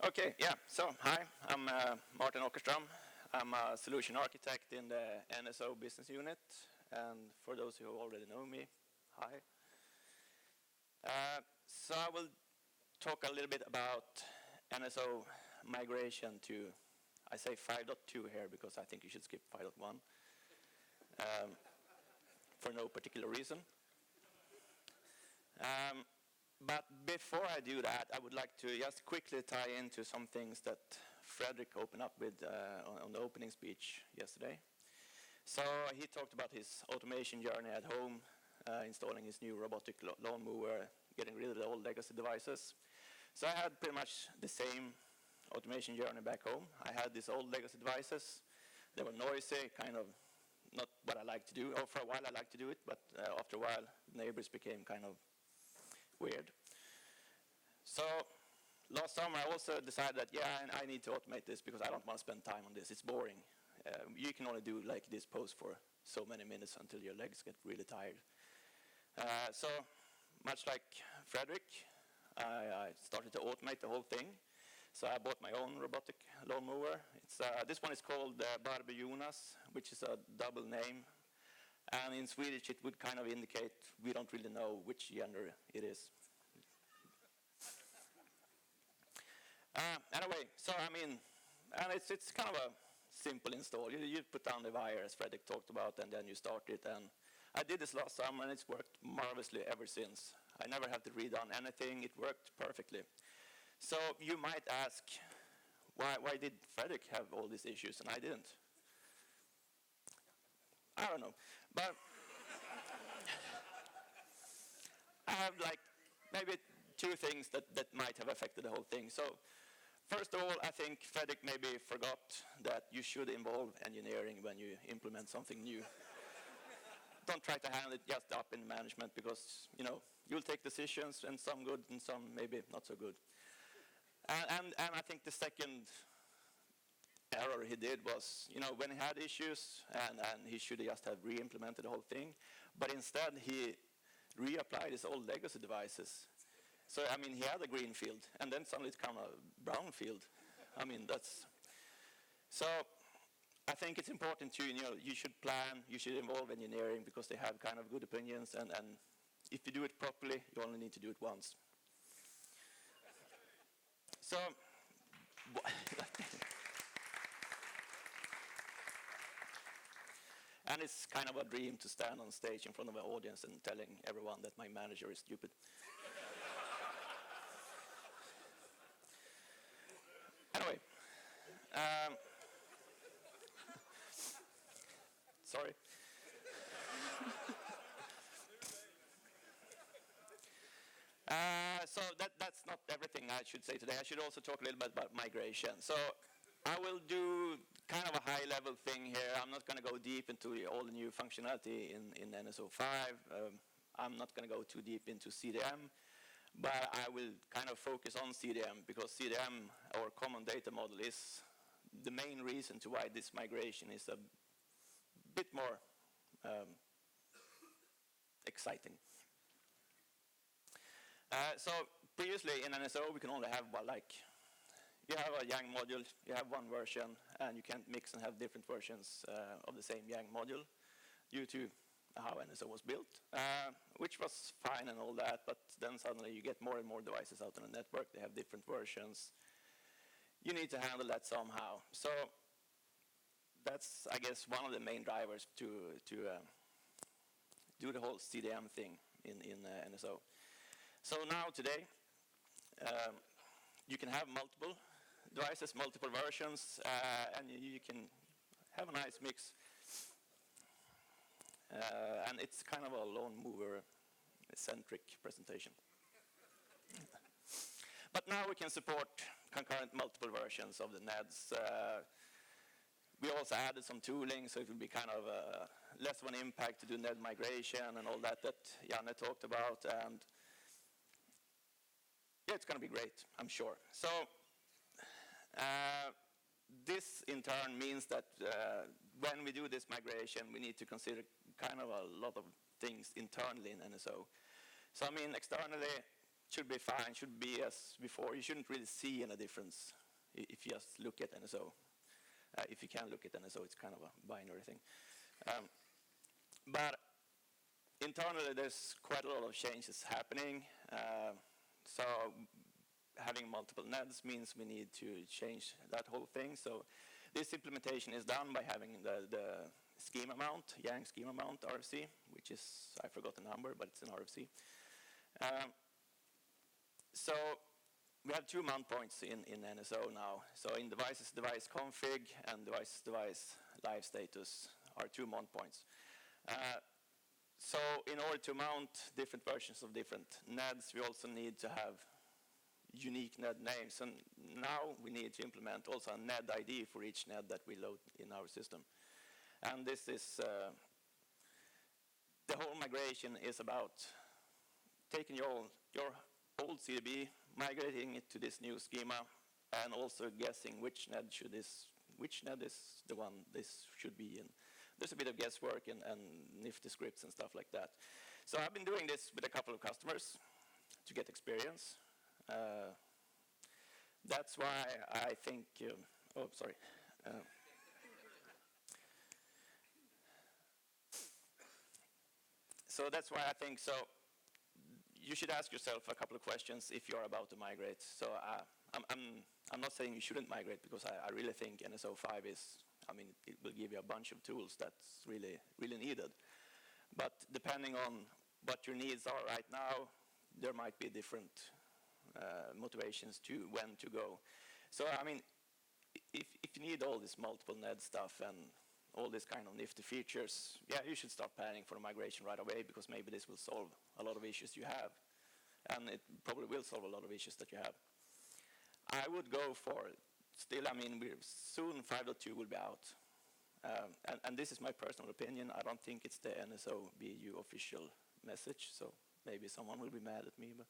Okay, yeah, so hi, I'm Martin Åkerström. I'm a solution architect in the NSO business unit, and for those who already know me, hi. So I will talk a little bit about NSO migration to, I say 5.2 here because I think you should skip 5.1 for no particular reason. But before I do that, I would like to just quickly tie into some things that Fredrik opened up with on the opening speech yesterday. So he talked about his automation journey at home, installing his new robotic lawnmower, getting rid of the old legacy devices. So I had pretty much the same automation journey back home. I had these old legacy devices. They were noisy, kind of not what I like to do. Or for a while I liked to do it, but after a while neighbors became kind of weird. So last summer I also decided that, yeah, I need to automate this because I don't want to spend time on this. It's boring. You can only do like this pose for so many minutes until your legs get really tired. So much like Fredrik, I started to automate the whole thing. So I bought my own robotic lawnmower. This one is called Barbie Jonas, which is a double name. And in Swedish, it would kind of indicate we don't really know which gender it is. Anyway, so I mean, and it's kind of a simple install. You put down the wire, as Fredrik talked about, and then you start it. And I did this last summer, and it's worked marvelously ever since. I never had to redone anything. It worked perfectly. So you might ask, why did Fredrik have all these issues and I didn't? I don't know, but I have like maybe two things that might have affected the whole thing. So first of all, I think Fredrik maybe forgot that you should involve engineering when you implement something new. Don't try to handle it just up in management because, you know, you'll take decisions and some good and some maybe not so good. And I think the second error he did was, you know, when he had issues and he should just have re-implemented the whole thing, but instead he reapplied his old legacy devices. So, I mean, he had a green field, and then suddenly it's kind of a brown field. I mean, that's... So, I think it's important to, you know, you should plan, you should involve engineering because they have kind of good opinions, and if you do it properly, you only need to do it once. So, and it's kind of a dream to stand on stage in front of an audience and telling everyone that my manager is stupid. Anyway, sorry. So that's not everything I should say today. I should also talk a little bit about migration. So I will do kind of a high-level thing here. I'm not going to go deep into all the new functionality in NSO 5. I'm not going to go too deep into CDM, but I will kind of focus on CDM because CDM, our common data model, is the main reason to why this migration is a bit more exciting. So previously in NSO, we can only have, well, like, you have a Yang module, you have one version, and you can't mix and have different versions of the same Yang module due to how NSO was built, which was fine and all that, but then suddenly you get more and more devices out on the network, they have different versions. You need to handle that somehow. So that's, I guess, one of the main drivers to do the whole CDM thing in NSO. So now, today, you can have multiple devices, multiple versions, and you can have a nice mix. And it's kind of a lone mover-centric presentation. But now we can support concurrent multiple versions of the NEDS. We also added some tooling, so it will be kind of less of an impact to do NED migration and all that Janne talked about. And yeah, it's going to be great, I'm sure. So this, in turn, means that when we do this migration, we need to consider kind of a lot of things internally in NSO. So, I mean, externally, should be fine, should be as before. You shouldn't really see any difference if you just look at NSO. If you can look at NSO, it's kind of a binary thing. But internally, there's quite a lot of changes happening. So having multiple NEDs means we need to change that whole thing. So this implementation is done by having the schema mount, Yang schema mount RFC, which is, I forgot the number, but it's an RFC. So we have 2 mount points in NSO now. So in devices device config and devices device live status are 2 mount points. So in order to mount different versions of different NEDs, we also need to have unique NED names. And now we need to implement also a NED ID for each NED that we load in our system. And this is, the whole migration is about taking your old CDB, migrating it to this new schema, and also guessing which NED is the one this should be in. There's a bit of guesswork and nifty scripts and stuff like that. So I've been doing this with a couple of customers to get experience. That's why I think, oh, sorry. So that's why I think, so you should ask yourself a couple of questions if you're about to migrate. So I'm not saying you shouldn't migrate, because I really think NSO 5 is, I mean, it will give you a bunch of tools that's really, really needed. But depending on what your needs are right now, there might be different motivations to when to go. So, I mean, if you need all this multiple NED stuff and all these kind of nifty features, yeah, you should start planning for a migration right away, because maybe this will solve a lot of issues you have. And it probably will solve a lot of issues that you have. I would go for, still, I mean, soon 5.2 will be out. And this is my personal opinion. I don't think it's the NSO BU official message, so maybe someone will be mad at me. But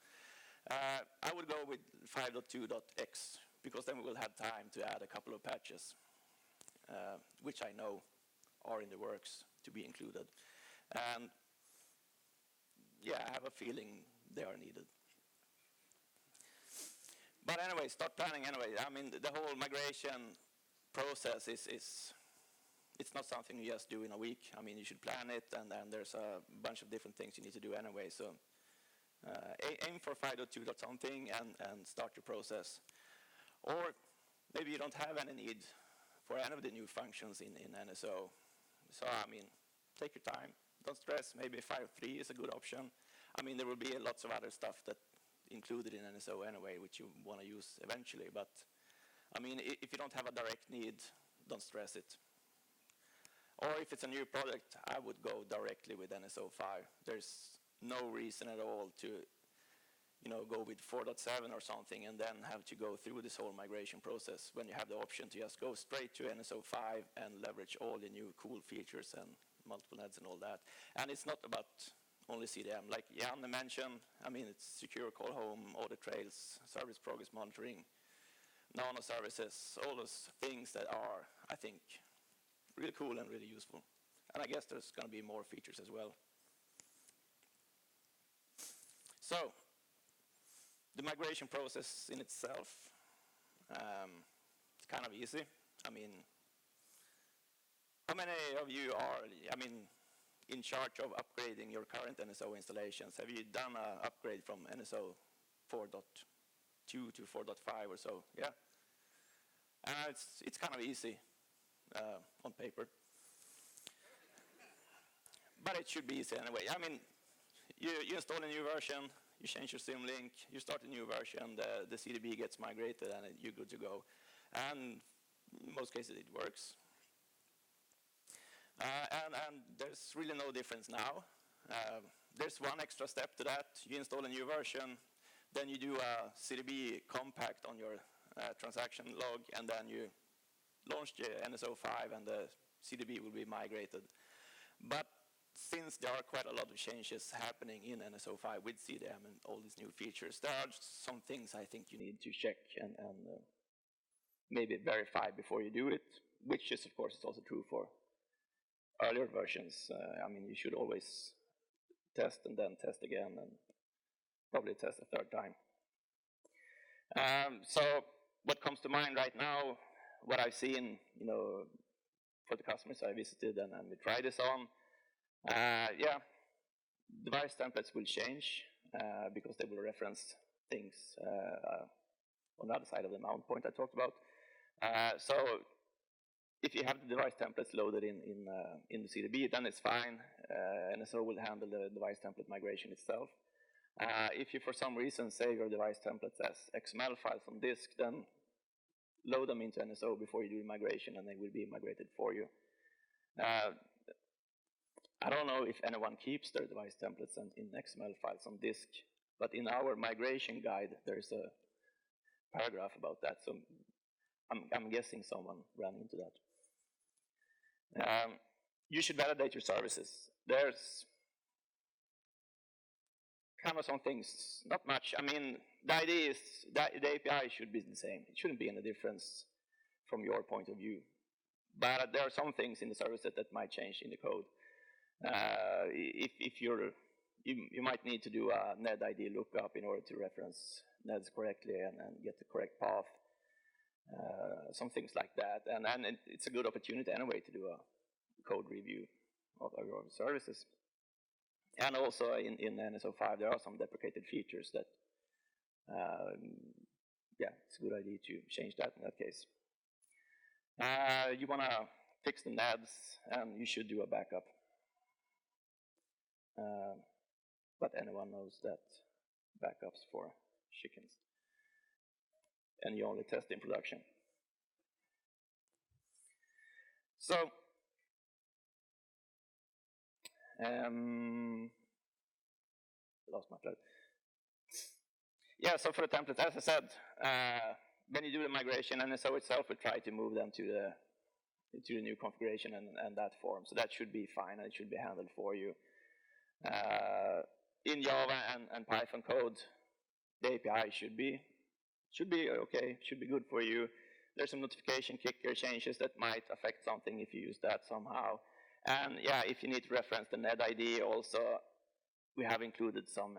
I would go with 5.2.x, because then we will have time to add a couple of patches, which I know are in the works to be included. And yeah, I have a feeling they are needed. But anyway, start planning anyway. I mean, the whole migration process it's not something you just do in a week. I mean, you should plan it, and then there's a bunch of different things you need to do anyway. So aim for 5.2 something and start your process. Or maybe you don't have any need for any of the new functions in NSO. So, I mean, take your time. Don't stress. Maybe 5.3 is a good option. I mean, there will be lots of other stuff that included in NSO anyway, which you want to use eventually. But, I mean, if you don't have a direct need, don't stress it. Or if it's a new product, I would go directly with NSO 5. There's no reason at all to, you know, go with 4.7 or something and then have to go through this whole migration process when you have the option to just go straight to NSO 5 and leverage all the new cool features and multiple NEDs and all that. And it's not about only CDM. Like Janne mentioned, I mean, it's secure call home, audit trails, service progress monitoring, nano services, all those things that are, I think, really cool and really useful. And I guess there's going to be more features as well. So, the migration process in itself, it's kind of easy. I mean, how many of you are, I mean, in charge of upgrading your current NSO installations? Have you done an upgrade from NSO 4.2 to 4.5 or so? Yeah? It's kind of easy on paper. But it should be easy anyway. I mean, you install a new version, you change your Symlink, you start a new version, the CDB gets migrated, and you're good to go. And in most cases, it works. And there's really no difference now. There's one extra step to that. You install a new version, then you do a CDB compact on your transaction log, and then you launch the NSO 5, and the CDB will be migrated. But since there are quite a lot of changes happening in NSO 5 with CDM and all these new features, there are some things I think you need to check and maybe verify before you do it, which is, of course, is also true for earlier versions. I mean, you should always test and then test again. And probably test a third time. So what comes to mind right now, what I've seen, for the customers I visited and we tried this on, yeah, device templates will change because they will reference things on the other side of the mount point I talked about. So if you have the device templates loaded in the CDB, then it's fine. NSO will handle the device template migration itself. If you, for some reason, save your device templates as XML files on disk, then load them into NSO before you do migration, and they will be migrated for you. I don't know if anyone keeps their device templates in XML files on disk, but in our migration guide, there's a paragraph about that, so I'm guessing someone ran into that. You should validate your services. There's kind of some things, not much. I mean, the idea is that the API should be the same. It shouldn't be any difference from your point of view. But there are some things in the service that might change in the code. If you might need to do a NED ID lookup in order to reference NEDs correctly and get the correct path. Some things like that. And it's a good opportunity anyway to do a code review of your services. And also in NSO 5, there are some deprecated features that, yeah, it's a good idea to change that in that case. You want to fix the NEDs, and you should do a backup. But anyone knows that backups for chickens. And you only test in production. So, lost my thread. Yeah, so for the templates, as I said, when you do the migration, NSO itself will try to move them to the new configuration and that form. So that should be fine, and it should be handled for you. In Java and Python code, the API should be okay, should be good for you. There's some notification kicker changes that might affect something if you use that somehow. And yeah, if you need to reference the NED ID also, we have included some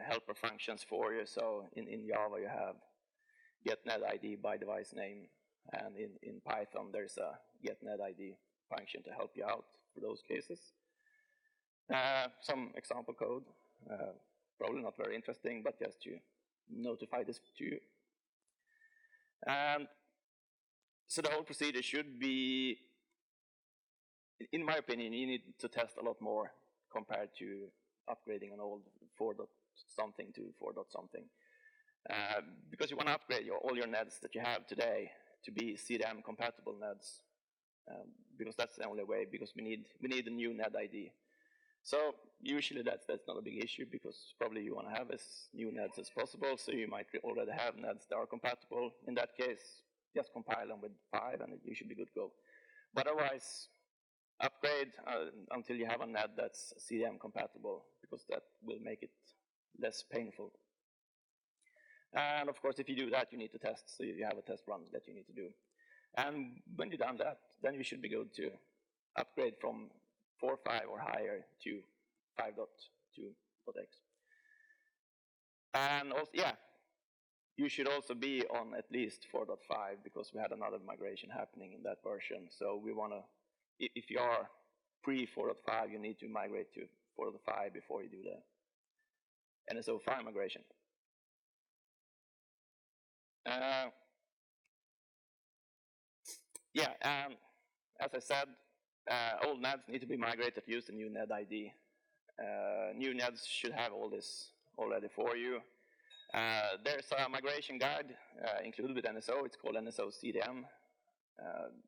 helper functions for you. So in Java you have get NED ID by device name, and in Python there's a get NED ID function to help you out for those cases. Some example code, probably not very interesting, but just to notify this to you. And so the whole procedure should be, in my opinion, you need to test a lot more compared to upgrading an old 4.something to 4.something. Because you want to upgrade all your NEDs that you have today to be CDM compatible NEDs, because that's the only way, because we need a new NED ID. So usually that's not a big issue, because probably you want to have as new NEDs as possible, so you might already have NEDs that are compatible. In that case, just compile them with 5 and you should be good to go. But otherwise, upgrade until you have a NED that's CDM compatible, because that will make it less painful. And of course, if you do that, you need to test, so you have a test run that you need to do. And when you've done that, then you should be good to upgrade from 4.5 or higher to 5.2.x. And also, yeah, you should also be on at least 4.5, because we had another migration happening in that version. So we want to, if you are pre 4.5, you need to migrate to 4.5 before you do the NSO 5 migration. Yeah, as I said, old NEDs need to be migrated to use the new NED ID. New NEDs should have all this already for you. There's a migration guide included with NSO. It's called NSO CDM,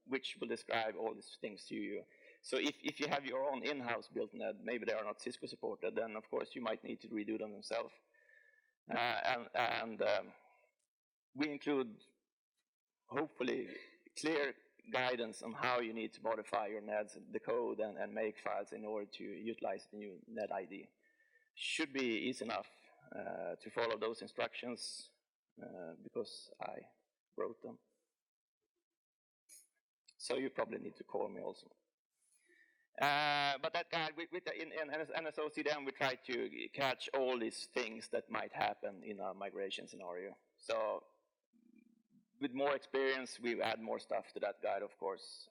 which will describe all these things to you. So if you have your own in-house built NED, maybe they are not Cisco supported, then of course you might need to redo them themselves. We include, hopefully, clear guidance on how you need to modify your NEDs, the code, and make files in order to utilize the new NED ID. Should be easy enough to follow those instructions, because I wrote them. So you probably need to call me also. But that guide, in NSO CDM, we try to catch all these things that might happen in a migration scenario. So with more experience, we add more stuff to that guide, of course.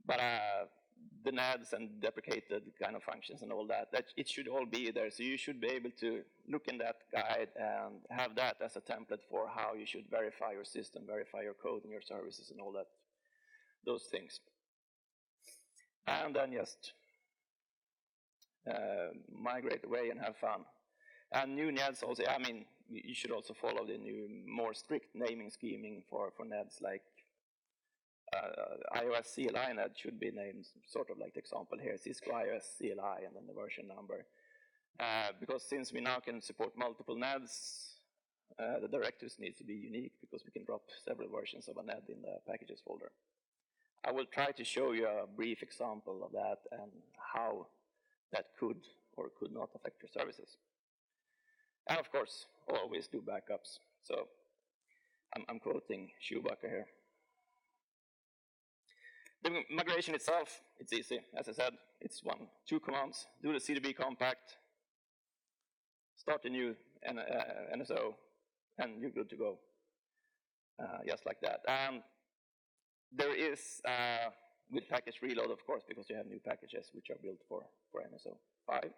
But the NEDs and deprecated kind of functions and all that, it should all be there. So you should be able to look in that guide and have that as a template for how you should verify your system, verify your code and your services and all that, those things. And then just migrate away and have fun. And new NEDs also, I mean, you should also follow the new, more strict naming scheming for NEDs, like iOS CLI NED should be named sort of like the example here, Cisco iOS CLI and then the version number. Because since we now can support multiple NEDs, the directives need to be unique because we can drop several versions of a NED in the packages folder. I will try to show you a brief example of that and how that could or could not affect your services. And of course, always do backups. So I'm quoting Schubacher here. The migration itself, it's easy. As I said, it's two commands. Do the CDB compact, start a new NSO, and you're good to go. Just like that. There is, with package reload, of course, because you have new packages which are built for NSO 5.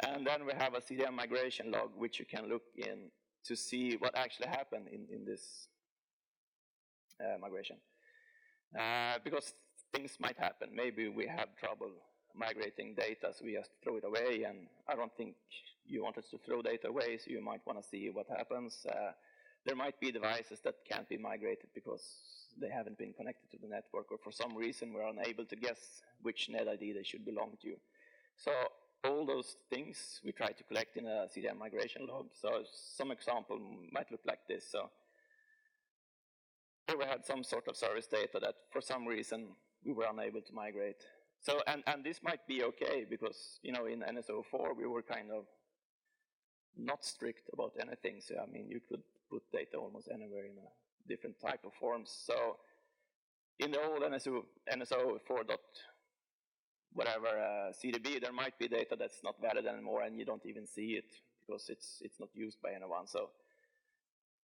And then we have a CDM migration log, which you can look in to see what actually happened in this migration. Because things might happen. Maybe we have trouble migrating data, so we just throw it away, and I don't think you want us to throw data away, so you might want to see what happens. There might be devices that can't be migrated because they haven't been connected to the network, or for some reason we're unable to guess which NED ID they should belong to. So all those things we try to collect in a CDM migration log. So some example might look like this. So here we had some sort of service data that for some reason we were unable to migrate. So, and this might be okay because, you know, in NSO 4 we were kind of not strict about anything. So, I mean, you could put data almost anywhere in a different type of forms. So in the old NSO 4. Whatever CDB, there might be data that's not valid anymore and you don't even see it because it's not used by anyone. So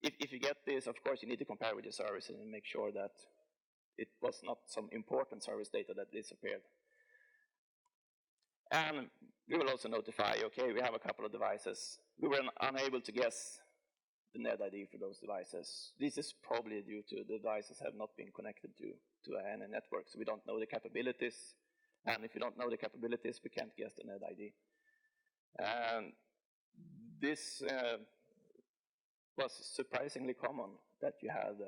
if you get this, of course, you need to compare with your services and make sure that it was not some important service data that disappeared. And we will also notify, okay, we have a couple of devices. We were unable to guess the NED ID for those devices. This is probably due to the devices have not been connected to any network, so we don't know the capabilities. And if you don't know the capabilities, we can't guess the NED ID. And this was surprisingly common that you had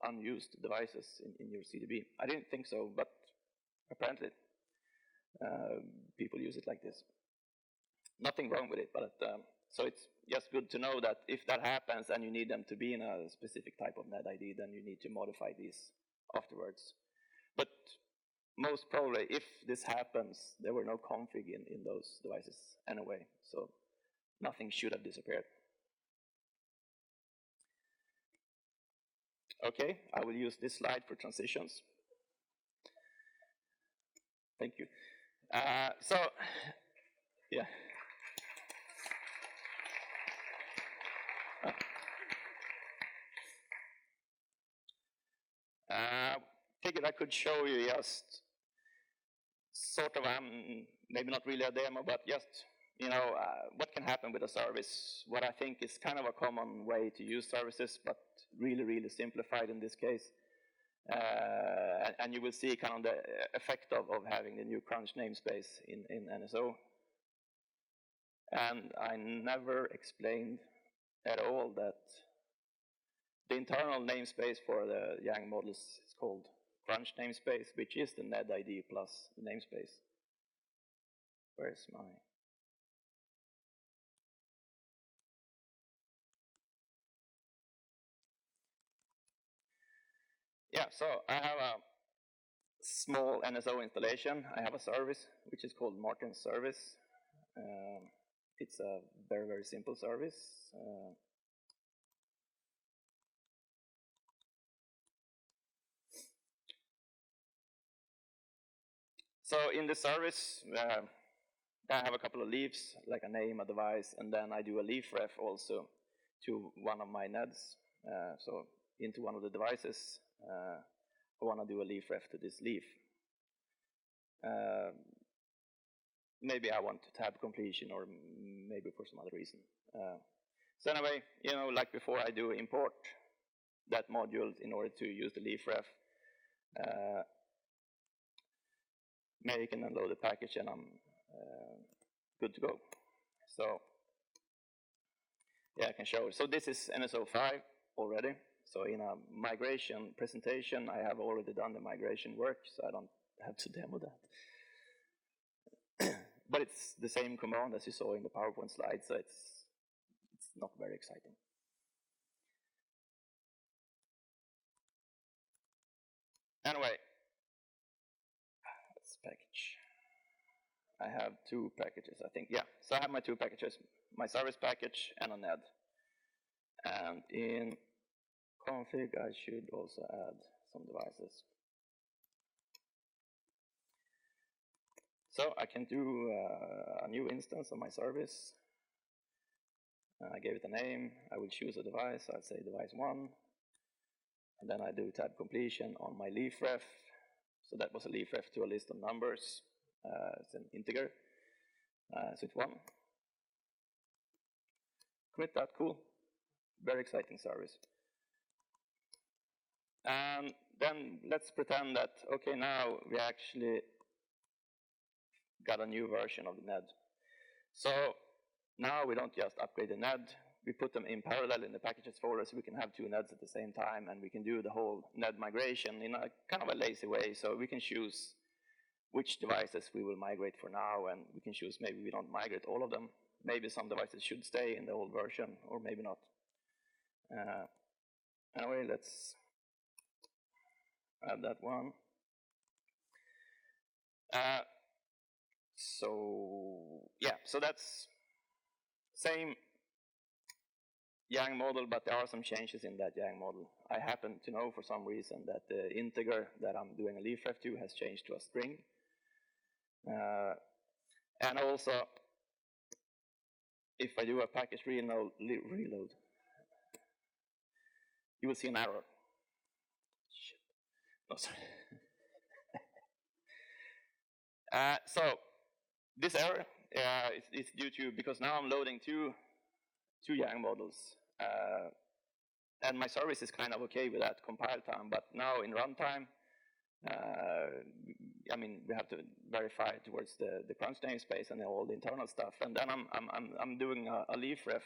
unused devices in your CDB. I didn't think so, but apparently people use it like this. Nothing wrong with it, but so it's just good to know that if that happens and you need them to be in a specific type of NED ID, then you need to modify these afterwards. But most probably, if this happens, there were no config in those devices anyway, so nothing should have disappeared. Okay, I will use this slide for transitions. Thank you. So, yeah. Figured I could show you just sort of, maybe not really a demo, but just, you know, what can happen with a service. What I think is kind of a common way to use services, but really, really simplified in this case. And you will see kind of the effect of having the new crunch namespace in NSO. And I never explained at all that the internal namespace for the Yang models is called crunch namespace, which is the NED ID plus the namespace. Where's my... Yeah, so I have a small NSO installation. I have a service, which is called Martin's service. It's a very, very simple service. So in the service, I have a couple of leaves, like a name, a device, and then I do a leaf ref also to one of my NEDs. So into one of the devices, I want to do a leaf ref to this leaf. Maybe I want tab completion, or maybe for some other reason. So anyway, like before, I do import that module in order to use the leaf ref. Make and unload the package, and I'm good to go. So yeah, I can show it. So this is NSO 5 already. So in a migration presentation, I have already done the migration work, so I don't have to demo that. But it's the same command as you saw in the PowerPoint slide, so it's not very exciting. Anyway, let's package. I have two packages, I think. Yeah, so I have my two packages, my service package and a NED. And in config, I should also add some devices. So I can do a new instance of my service. I gave it a name. I will choose a device. I'll say device 1. And then I do tab completion on my leaf ref. So that was a leaf ref to a list of numbers. It's an integer. So it's 1. Commit that, cool. Very exciting service. And then let's pretend that, okay, now we actually got a new version of the NED. So now we don't just upgrade the NED, we put them in parallel in the packages folder, so we can have two NEDs at the same time, and we can do the whole NED migration in a kind of a lazy way. So we can choose which devices we will migrate for now, and we can choose maybe we don't migrate all of them. Maybe some devices should stay in the old version, or maybe not. Anyway, let's add that one. So yeah, so that's same Yang model, but there are some changes in that Yang model. I happen to know for some reason that the integer that I'm doing a leaf ref to has changed to a string. And also, if I do a package reload, you will see an error. Shit. No, sorry. So this error is due to, because now I'm loading two Yang models, and my service is kind of okay with that compile time, but now in runtime, I mean, we have to verify towards the crunch namespace and all the internal stuff, and then I'm doing a leaf ref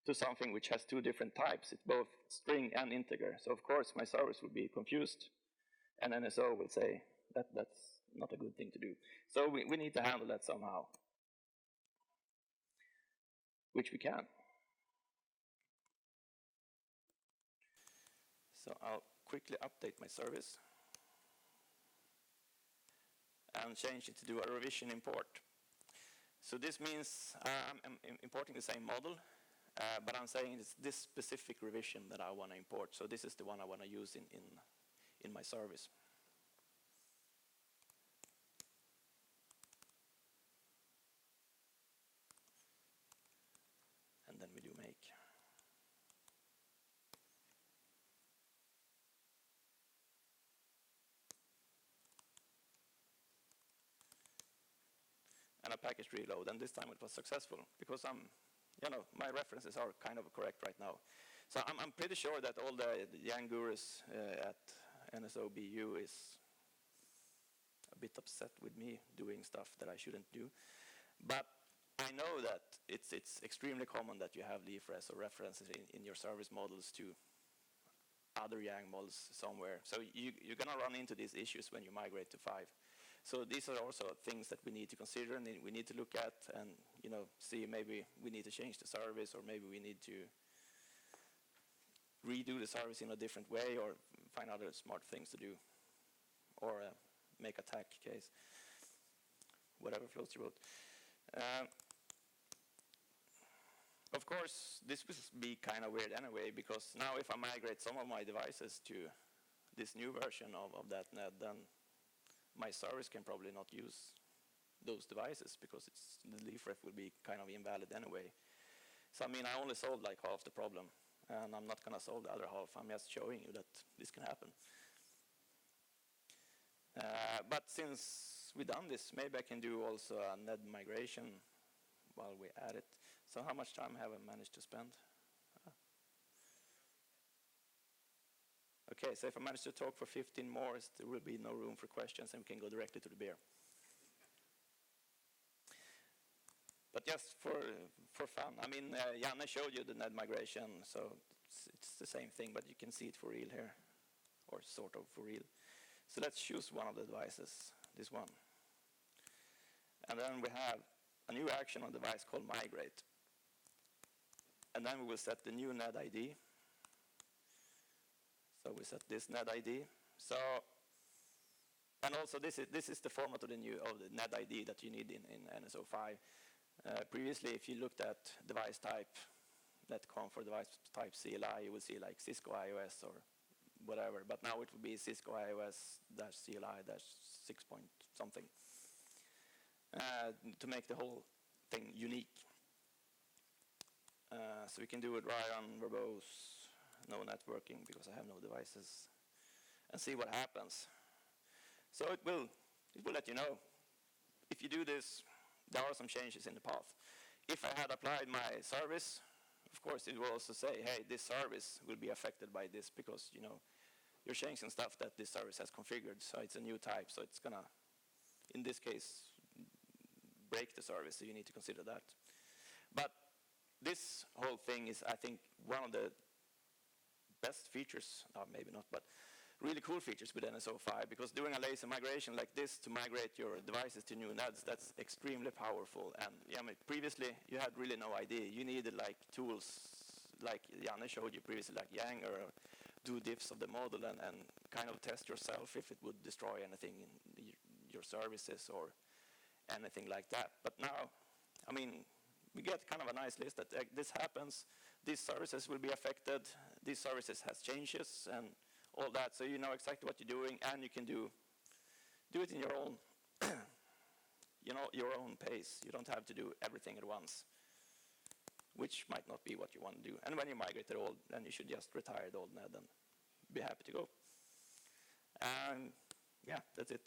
to something which has two different types. It's both string and integer. So of course my service will be confused, and NSO will say that's not a good thing to do. So we need to handle that somehow, which we can. So I'll quickly update my service and change it to do a revision import. So this means I'm importing the same model, but I'm saying it's this specific revision that I want to import. So this is the one I want to use in my service. And then we do make. And a package reload, and this time it was successful because my references are kind of correct right now. So I'm pretty sure that all the Yang gurus at NSO BU is a bit upset with me doing stuff that I shouldn't do. But I know that it's extremely common that you have leaf res or references in your service models to other Yang models somewhere. So you're going to run into these issues when you migrate to 5. So these are also things that we need to consider and we need to look at and see maybe we need to change the service, or maybe we need to redo the service in a different way, or find other smart things to do, or make a tag case, whatever floats your boat. Of course, this will be kind of weird anyway, because now if I migrate some of my devices to this new version of that NED, then my service can probably not use those devices because the leaf ref will be kind of invalid anyway. So I mean, I only solved like half the problem, and I'm not going to solve the other half. I'm just showing you that this can happen. But since we've done this, maybe I can do also a NED migration while we at it. So how much time have I managed to spend? Okay, so if I manage to talk for 15 more, there will be no room for questions, and we can go directly to the beer. But just for fun, I mean, Janne showed you the NED migration, so it's the same thing, but you can see it for real here, or sort of for real. So let's choose one of the devices, this one. And then we have a new action on the device called Migrate. And then we will set the new NED ID. So we set this NED ID. So, and also this is the format of the NED ID that you need in NSO 5. Previously, if you looked at device type.com for device type CLI, you will see like Cisco iOS or whatever. But now it will be Cisco iOS-CLI-6 point something to make the whole thing unique. So we can do it right on verbose, no networking because I have no devices, and see what happens. So it will let you know. If you do this, there are some changes in the path. If I had applied my service, of course it will also say, hey, this service will be affected by this because you're changing stuff that this service has configured. So it's a new type, so it's gonna, in this case, break the service, so you need to consider that. But this whole thing is, I think, one of the best features, or maybe not, but really cool features with NSO 5, because doing a lazy migration like this to migrate your devices to new NEDs, that's extremely powerful. And I mean, previously, you had really no idea. You needed like tools, like Janne showed you previously, like Yang, or do diffs of the model and kind of test yourself if it would destroy anything in your services or anything like that. But now, I mean, we get kind of a nice list that this happens, these services will be affected, these services has changes and all that, so you know exactly what you're doing, and you can do it in your own, your own pace. You don't have to do everything at once, which might not be what you want to do. And when you migrate it all, then you should just retire the old NED and be happy to go. And yeah, that's it.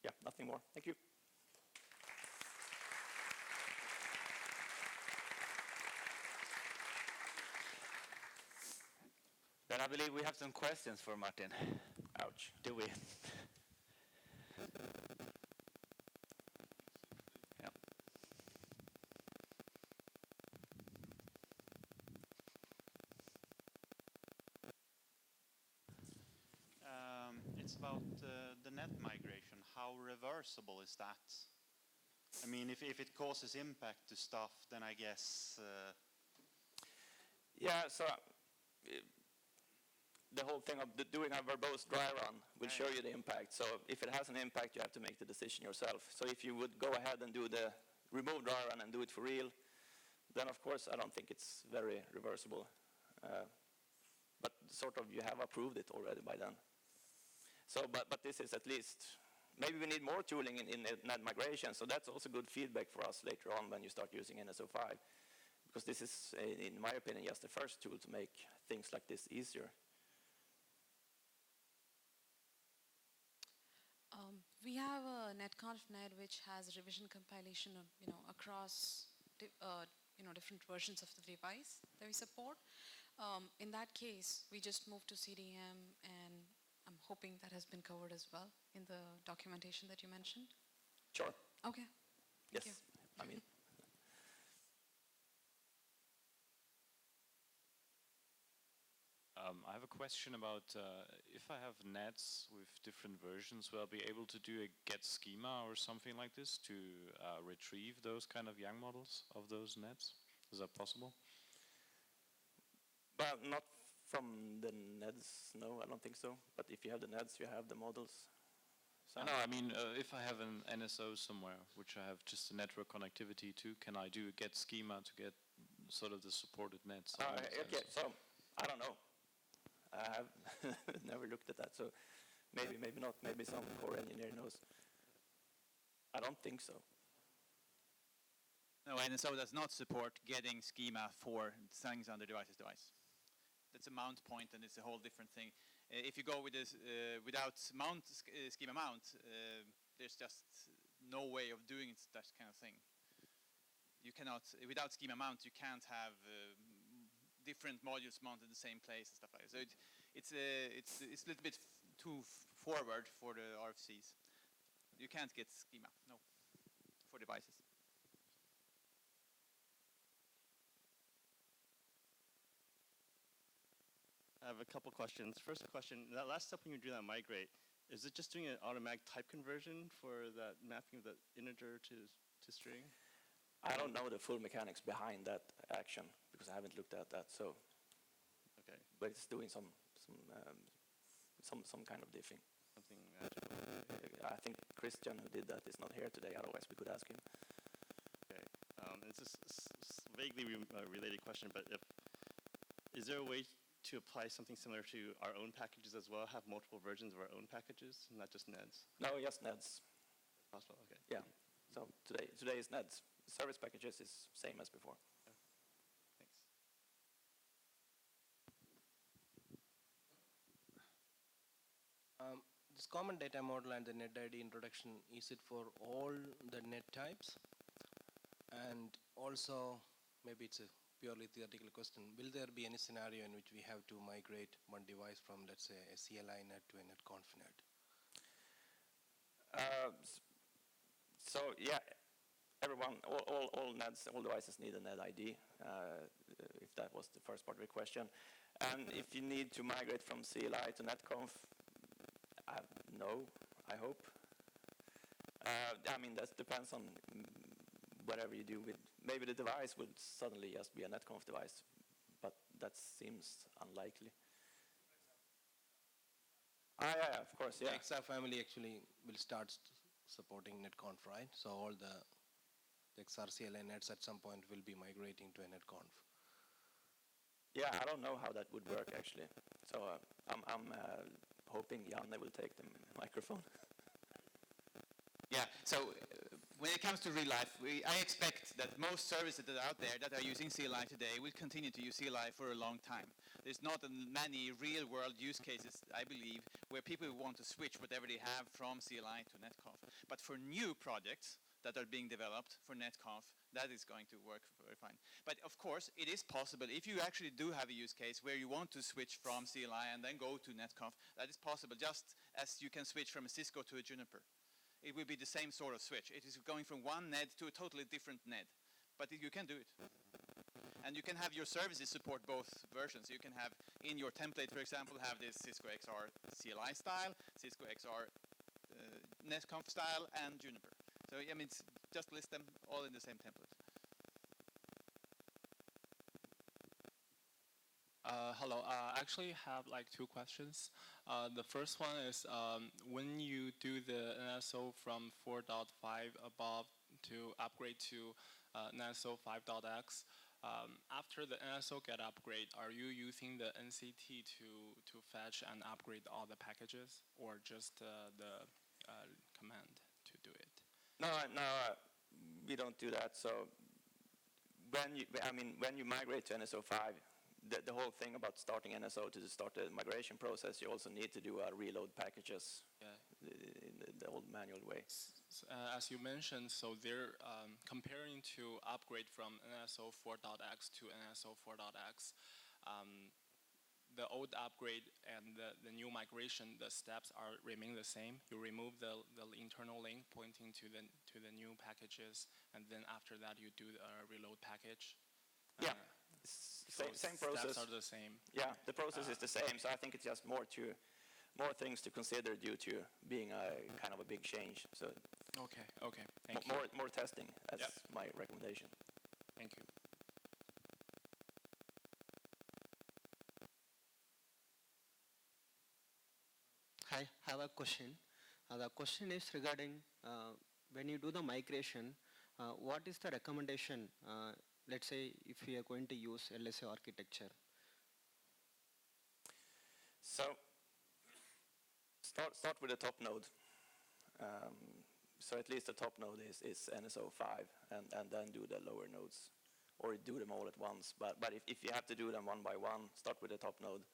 Yeah, nothing more. Thank you. Then I believe we have some questions for Martin. Ouch. Do we? Yeah. It's about the NED migration. How reversible is that? I mean, if it causes impact to stuff, then I guess... Yeah, so the whole thing of doing a verbose dry run will show you the impact. So if it has an impact, you have to make the decision yourself. So if you would go ahead and do the remove dry run and do it for real, then of course I don't think it's very reversible. But sort of you have approved it already by then. So, but this is at least, maybe we need more tooling in NED migration, so that's also good feedback for us later on when you start using NSO 5. Because this is, in my opinion, just the first tool to make things like this easier. We have a netconf NED which has revision compilation, across different versions of the device that we support. In that case, we just moved to CDM, and I'm hoping that has been covered as well in the documentation that you mentioned. Sure. Okay. Yes. Thank you. I mean. I have a question about if I have NEDs with different versions, will I be able to do a get schema or something like this to retrieve those kind of YANG models of those NEDs? Is that possible? Well, not from the NEDs, no, I don't think so. But if you have the NEDs, you have the models. So No, I mean, if I have an NSO somewhere, which I have just a network connectivity to, can I do a get schema to get sort of the supported NEDs? okay, so I don't know. I have never looked at that, so maybe not. Maybe some core engineer knows. I don't think so. No, NSO does not support getting schema for things under device. That's a mount point, and it's a whole different thing. If you go with this without schema mount, there's just no way of doing that kind of thing. You cannot, without schema mount, you can't have different modules mounted in the same place and stuff like that. So it's a little bit too forward for the RFCs. You can't get schema, no, for devices. I have a couple questions. First question, that last step when you do that migrate, is it just doing an automatic type conversion for that mapping of the integer to string? I don't know the full mechanics behind that action because I haven't looked at that. So, Okay, but it's doing some kind of diffing. something magical. I think Christian, who did that, is not here today. Otherwise, we could ask him. Okay, it's just vaguely related question, but is there a way to apply something similar to our own packages as well, have multiple versions of our own packages, not just NEDS? No, yes, NEDS. Possible, okay. Yeah. So today is NEDS. Service packages is same as before. Thanks. This common data model and the net ID introduction, is it for all the net types? And also, maybe it's a purely theoretical question, will there be any scenario in which we have to migrate one device from, let's say, a CLI net to a netconf net? So yeah, all NEDs, all devices need a net ID, if that was the first part of your question. And if you need to migrate from CLI to netconf, no, I hope. I mean, that depends on whatever you do with, maybe the device will suddenly just be a netconf device, but that seems unlikely. Yeah, of course, yeah. The XR family actually will start supporting netconf, right? So all the XR CLI nets at some point will be migrating to a netconf. Yeah, I don't know how that would work actually. So I'm hoping Janne will take the microphone. Yeah, so when it comes to real life, I expect that most services that are out there that are using CLI today will continue to use CLI for a long time. There's not many real-world use cases, I believe, where people want to switch whatever they have from CLI to netconf. But for new projects that are being developed for netconf, that is going to work very fine. But of course, it is possible, if you actually do have a use case where you want to switch from CLI and then go to netconf, that is possible, just as you can switch from a Cisco to a Juniper. It will be the same sort of switch. It is going from one NED to a totally different NED. But you can do it. And you can have your services support both versions. You can have, in your template, for example, have this Cisco XR CLI style, Cisco XR netconf style, and Juniper. So, I mean, just list them all in the same template. Hello. I actually have like two questions. The first one is when you do the NSO from 4.5 above to upgrade to NSO 5.x, after the NSO get upgrade, are you using the NCT to fetch and upgrade all the packages, or just the command to do it? No, we don't do that. So when you migrate to NSO 5, the whole thing about starting NSO to start the migration process, you also need to do reload packages in the old manual way. As you mentioned, so they're comparing to upgrade from NSO 4.x to NSO 4.x. The old upgrade and the new migration, the steps remain the same. You remove the internal link pointing to the new packages, and then after that you do a reload package. Yeah. So Same process. Steps are the same. Yeah, the process is the same. So I think it's just more things to consider due to being a kind of a big change. So Okay. Thank you. more testing. That's my recommendation. Thank you. I have a question. The question is regarding when you do the migration, what is the recommendation? Let's say if we are going to use LSA architecture. So start with the top node. So at least the top node is NSO 5, and then do the lower nodes, or do them all at once. But if you have to do them one by one, start with the top node.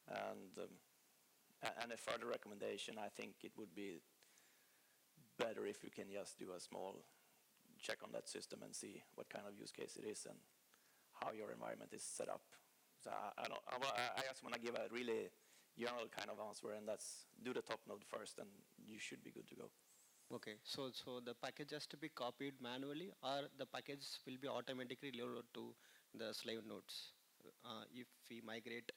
And a further recommendation, I think it would be better if you can just do a small check on that system and see what kind of use case it is and how your environment is set up. So I just want to give a really general kind of answer, and that's do the top node first, and you should be good to go. Okay, so the package has to be copied manually, or the package will be automatically loaded to the slave nodes if we migrate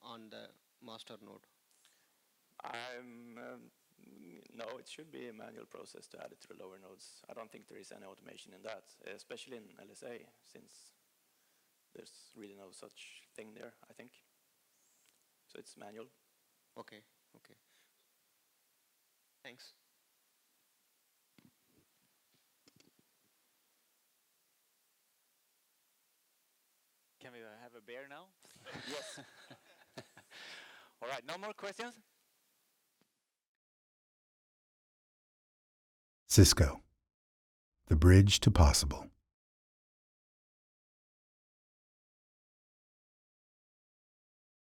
on the master node? No, it should be a manual process to add it to the lower nodes. I don't think there is any automation in that, especially in LSA, since there's really no such thing there, I think. So it's manual. Okay, okay. Thanks. Can we have a beer now? Yes. All right, no more questions? Cisco, the bridge to possible.